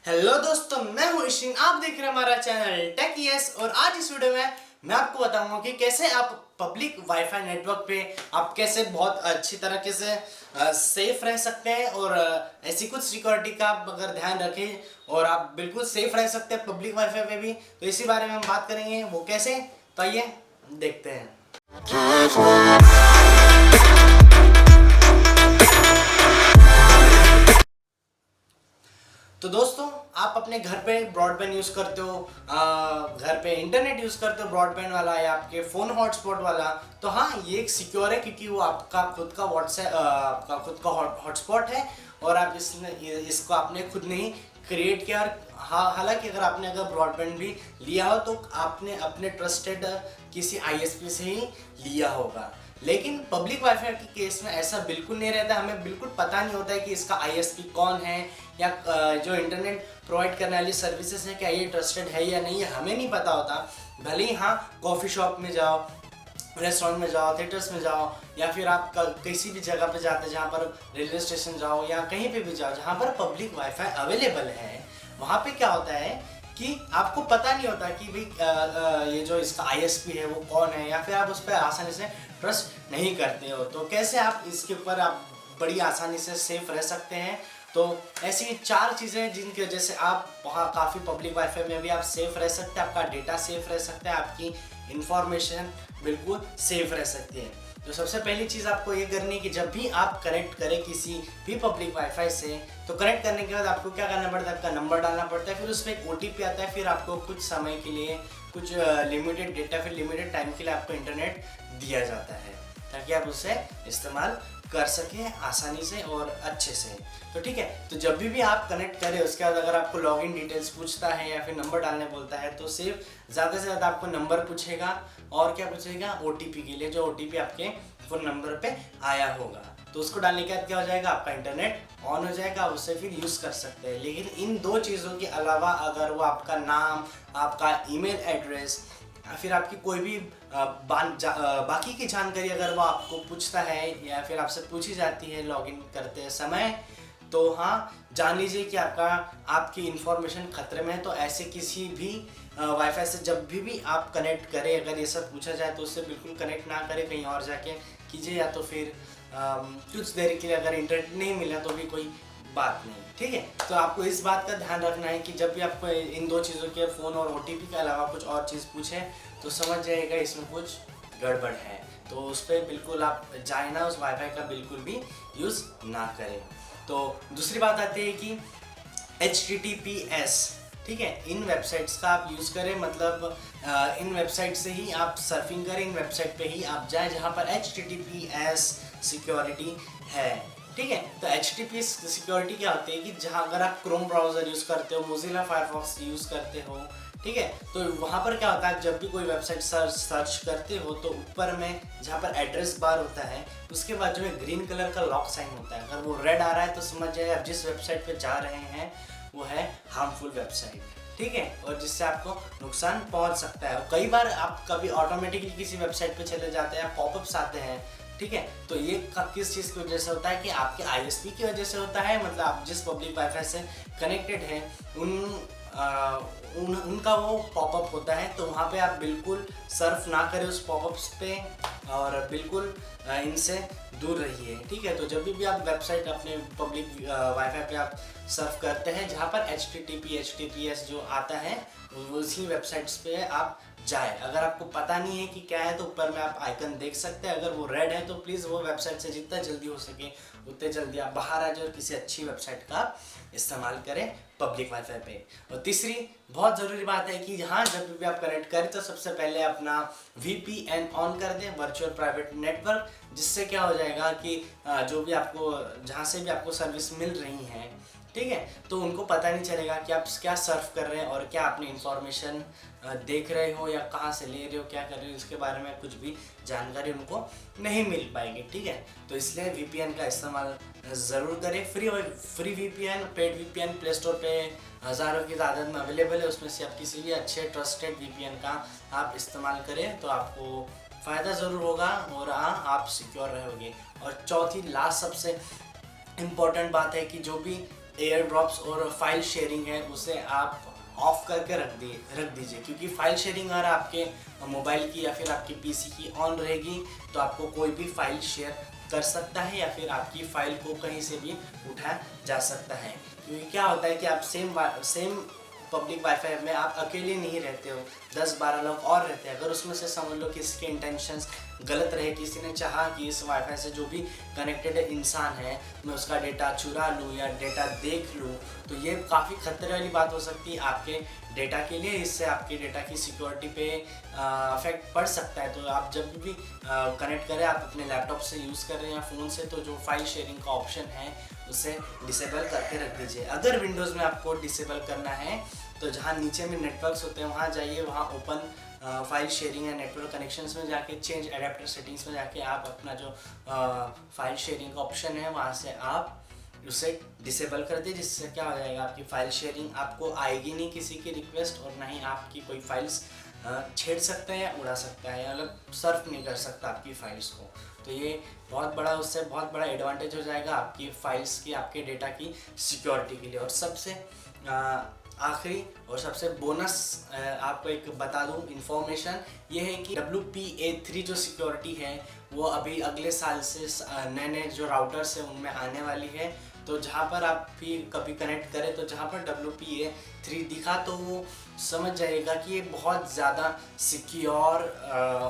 Hello दोस्तों, मैं हूं ईशिन। आप देख रहे हैं हमारा चैनल टेक और आज इस वीडियो में मैं आपको बताऊंगा कि कैसे आप पब्लिक वाईफाई नेटवर्क पे आप कैसे बहुत अच्छी तरीके से सेफ रह सकते हैं और ऐसी कुछ सिक्योरिटी का आप अगर ध्यान रखें और आप बिल्कुल सेफ रह सकते हैं पब्लिक वाईफाई पे भी। तो इसी बारे में हम बात करेंगे, वो कैसे। तो आइए देखते हैं। तो दोस्तों, आप अपने घर पे ब्रॉडबैंड यूज़ करते हो, घर पे इंटरनेट यूज़ करते हो ब्रॉडबैंड वाला या आपके फ़ोन हॉटस्पॉट वाला, तो हाँ, ये एक सिक्योर है क्योंकि वो आपका खुद का व्हाट्सएप आपका खुद का हॉटस्पॉट है और आप इसको आपने खुद नहीं क्रिएट किया। और हाँ, हालांकि अगर ब्रॉडबैंड भी लिया हो तो आपने अपने ट्रस्टेड किसी आईएसपी से ही लिया होगा। लेकिन पब्लिक वाईफाई के केस में ऐसा बिल्कुल नहीं रहता। हमें बिल्कुल पता नहीं होता है कि इसका आईएसपी कौन है या जो इंटरनेट प्रोवाइड करने वाली सर्विसेज है क्या ये ट्रस्टेड है या नहीं, हमें नहीं पता होता। भले ही हाँ, कॉफ़ी शॉप में जाओ, रेस्टोरेंट में जाओ, थिएटर्स में जाओ या फिर आप किसी भी जगह पे जाते जहाँ पर रेलवे स्टेशन जाओ या कहीं पे भी जाओ जहाँ पर पब्लिक वाईफाई अवेलेबल है, वहाँ पे क्या होता है कि आपको पता नहीं होता कि भाई ये जो इसका आईएसपी है वो कौन है, या फिर आप उस पर आसानी से ट्रस्ट नहीं करते हो। तो कैसे आप इसके ऊपर आप बड़ी आसानी से सेफ रह सकते हैं। तो ऐसी 4 चीज़ें जिनकी वजह से आप वहाँ काफ़ी पब्लिक वाईफाई में भी आप सेफ रह सकते हैं, आपका डेटा सेफ रह सकता है, आपकी इंफॉर्मेशन बिल्कुल सेफ रह सकती है। तो सबसे पहली चीज़ आपको ये करनी है कि जब भी आप कनेक्ट करें किसी भी पब्लिक वाईफाई से, तो कनेक्ट करने के बाद आपको क्या करना पड़ता है, आपका नंबर डालना पड़ता है, फिर उसमें एक ओटीपी आता है, फिर आपको कुछ समय के लिए कुछ लिमिटेड डेटा फिर लिमिटेड टाइम के लिए आपको इंटरनेट दिया जाता है ताकि आप उसे इस्तेमाल कर सकें आसानी से और अच्छे से। तो ठीक है, तो जब भी आप कनेक्ट करें उसके बाद अगर आपको लॉगिन डिटेल्स पूछता है या फिर नंबर डालने बोलता है तो सिर्फ ज़्यादा से ज़्यादा आपको नंबर पूछेगा और क्या पूछेगा, ओटीपी के लिए, जो ओटीपी आपके फ़ोन नंबर पे आया होगा। तो उसको डालने के बाद क्या हो जाएगा, आपका इंटरनेट ऑन हो जाएगा, उससे फिर यूज़ कर सकते हैं। लेकिन इन 2 चीज़ों के अलावा अगर वो आपका नाम, आपका ईमेल एड्रेस, फिर आपकी कोई भी बाकी की जानकारी अगर वो आपको पूछता है या फिर आपसे पूछी जाती है लॉगिन करते समय, तो हाँ, जान लीजिए कि आपकी इंफॉर्मेशन खतरे में है। तो ऐसे किसी भी वाईफाई से जब भी आप कनेक्ट करें, अगर ये सब पूछा जाए तो उससे बिल्कुल कनेक्ट ना करें, कहीं और जाके कीजिए, या तो फिर कुछ देर के लिए अगर इंटरनेट नहीं मिला तो भी कोई बात नहीं, ठीक है। तो आपको इस बात का ध्यान रखना है कि जब भी आपको इन 2 चीज़ों के फ़ोन और ओटीपी के अलावा कुछ और चीज़ पूछे तो समझ जाइएगा इसमें कुछ गड़बड़ है। तो उस पर बिल्कुल आप जाए ना, उस वाईफाई का बिल्कुल भी यूज़ ना करें। तो दूसरी बात आती है कि HTTPS, ठीक है, इन वेबसाइट्स का आप यूज़ करें, मतलब इन वेबसाइट से ही आप सर्फिंग करें, इन वेबसाइट पे ही आप जाएं जहाँ पर HTTPS सिक्योरिटी है, ठीक है। तो HTTPS सिक्योरिटी क्या होती है कि जहाँ अगर आप क्रोम ब्राउज़र यूज़ करते हो, मोजिला फायरफॉक्स यूज़ करते हो, ठीक है, तो वहाँ पर क्या होता है, जब भी कोई वेबसाइट सर्च करते हो तो ऊपर में जहाँ पर एड्रेस बार होता है उसके बाद जो है ग्रीन कलर का लॉक साइन होता है। अगर वो रेड आ रहा है तो समझ जाइए आप जिस वेबसाइट पे जा रहे हैं वो है हार्मफुल वेबसाइट, ठीक है, और जिससे आपको नुकसान पहुंच सकता है। और कई बार आप कभी ऑटोमेटिकली किसी वेबसाइट पे चले जाते हैं, पॉपअप्स आते हैं, ठीक है, तो ये किस चीज़ की वजह से होता है कि आपके आईएसपी की वजह से होता है। मतलब आप जिस पब्लिक वाईफाई से कनेक्टेड हैं उनका वो पॉपअप होता है, तो वहाँ पे आप बिल्कुल सर्फ ना करें उस पॉपअप्स पे और बिल्कुल इनसे दूर रहिए, ठीक है। तो जब भी आप वेबसाइट अपने पब्लिक वाईफाई पे आप सर्फ करते हैं जहाँ पर HTTPS जो आता है उसी वेबसाइट्स पे आप जाए। अगर आपको पता नहीं है कि क्या है तो ऊपर में आप आइकन देख सकते हैं, अगर वो रेड है तो प्लीज़ वो वेबसाइट से जितना जल्दी हो सके उतने जल्दी आप बाहर आ जाओ और किसी अच्छी वेबसाइट का इस्तेमाल करें पब्लिक वाईफाई पे। और तीसरी बहुत ज़रूरी बात है कि हाँ, जब भी आप कनेक्ट करें तो सबसे पहले अपना VPN ऑन कर दें, वर्चुअल प्राइवेट नेटवर्क, जिससे क्या हो जाएगा कि जो भी आपको जहाँ से भी आपको सर्विस मिल रही हैं, ठीक है, तो उनको पता नहीं चलेगा कि आप क्या सर्फ कर रहे हैं और क्या अपनी इंफॉर्मेशन देख रहे हो या कहाँ से ले रहे हो, क्या कर रहे हो, इसके बारे में कुछ भी जानकारी उनको नहीं मिल पाएगी, ठीक है। तो इसलिए VPN का इस्तेमाल ज़रूर करें। Free VPN, paid VPN play store पे हज़ारों की तादाद में अवेलेबल है, उसमें से आप किसी भी अच्छे ट्रस्टेड VPN का आप इस्तेमाल करें तो आपको फ़ायदा ज़रूर होगा और हाँ, आप सिक्योर रहोगे। और चौथी लास्ट सबसे इम्पॉर्टेंट बात है कि जो भी एयर ड्रॉप्स और फाइल शेयरिंग है उसे आप ऑफ करके रख दीजिए, क्योंकि फाइल शेयरिंग अगर आपके मोबाइल की या फिर आपकी पीसी की ऑन रहेगी तो आपको कोई भी फाइल शेयर कर सकता है या फिर आपकी फाइल को कहीं से भी उठाया जा सकता है। क्योंकि क्या होता है कि आप सेम पब्लिक वाईफाई में आप अकेले नहीं रहते हो, 10-12 लोग और रहते हैं। अगर उसमें से समझ लो किसी के इंटेंशंस गलत रहे, किसी ने चाहा कि इस वाईफाई से जो भी कनेक्टेड इंसान है मैं उसका डेटा चुरा लूँ या डेटा देख लूँ, तो ये काफ़ी खतरे वाली बात हो सकती है आपके डेटा के लिए। इससे आपके डेटा की सिक्योरिटी पे अफेक्ट पड़ सकता है। तो आप जब भी कनेक्ट करें, आप अपने लैपटॉप से यूज़ कर रहे हैं या फ़ोन से, तो जो फाइल शेयरिंग का ऑप्शन है उसे डिसेबल करके रख दीजिए। अगर विंडोज़ में आपको डिसेबल करना है तो जहाँ नीचे में नेटवर्क्स होते हैं वहाँ जाइए, वहाँ ओपन फाइल शेयरिंग या नेटवर्क कनेक्शंस में जाके चेंज एडेप्टर सेटिंग्स में जाके आप अपना जो फाइल शेयरिंग का ऑप्शन है वहाँ से आप उसे डिसेबल कर दीजिए। जिससे क्या हो जाएगा, आपकी फाइल शेयरिंग आपको आएगी नहीं किसी की रिक्वेस्ट, और ना ही आपकी कोई फाइल्स छेड़ सकता है या उड़ा सकता है, मतलब सर्फ नहीं कर सकता आपकी फाइल्स को। तो ये बहुत बड़ा, उससे बहुत बड़ा एडवांटेज हो जाएगा आपकी फाइल्स की, आपके डेटा की सिक्योरिटी के लिए। और सबसे आखिरी और सबसे बोनस आपको एक बता दूं इन्फॉर्मेशन, ये है कि WPA3 जो सिक्योरिटी है वो अभी अगले साल से नए नए जो राउटर्स हैं उनमें आने वाली है। तो जहाँ पर आप भी कभी कनेक्ट करें तो जहाँ पर WPA3 दिखा तो वो समझ जाएगा कि ये बहुत ज़्यादा सिक्योर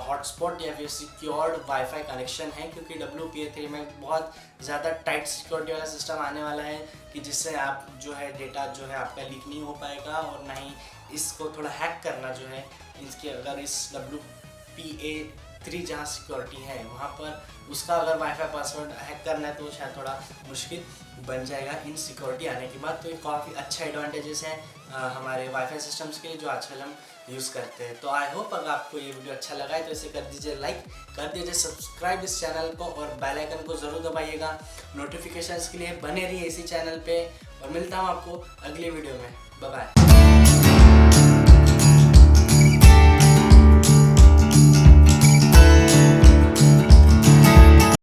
हॉटस्पॉट या फिर सिक्योर्ड वाईफाई कनेक्शन है, क्योंकि WPA3 में बहुत ज़्यादा टाइट सिक्योरिटी वाला सिस्टम आने वाला है कि जिससे आप जो है डेटा जो है आपका लीक नहीं हो पाएगा, और ना ही इसको थोड़ा हैक करना जो है इसके, अगर इस WPA3 जहाँ सिक्योरिटी है वहाँ पर उसका अगर वाईफाई पासवर्ड हैक करना है तो शायद थोड़ा मुश्किल बन जाएगा इन सिक्योरिटी आने के बाद। तो ये काफ़ी अच्छा एडवांटेजेस हैं हमारे वाईफाई सिस्टम्स के लिए जो आजकल हम यूज़ करते हैं। तो आई होप अगर आपको ये वीडियो अच्छा लगा है तो इसे कर दीजिए लाइक, कर दीजिए सब्सक्राइब इस चैनल को, और बेल आइकन को ज़रूर दबाइएगा नोटिफिकेशंस के लिए। बने रहिए इसी चैनल पे, और मिलता हूँ आपको अगली वीडियो में। Bye bye.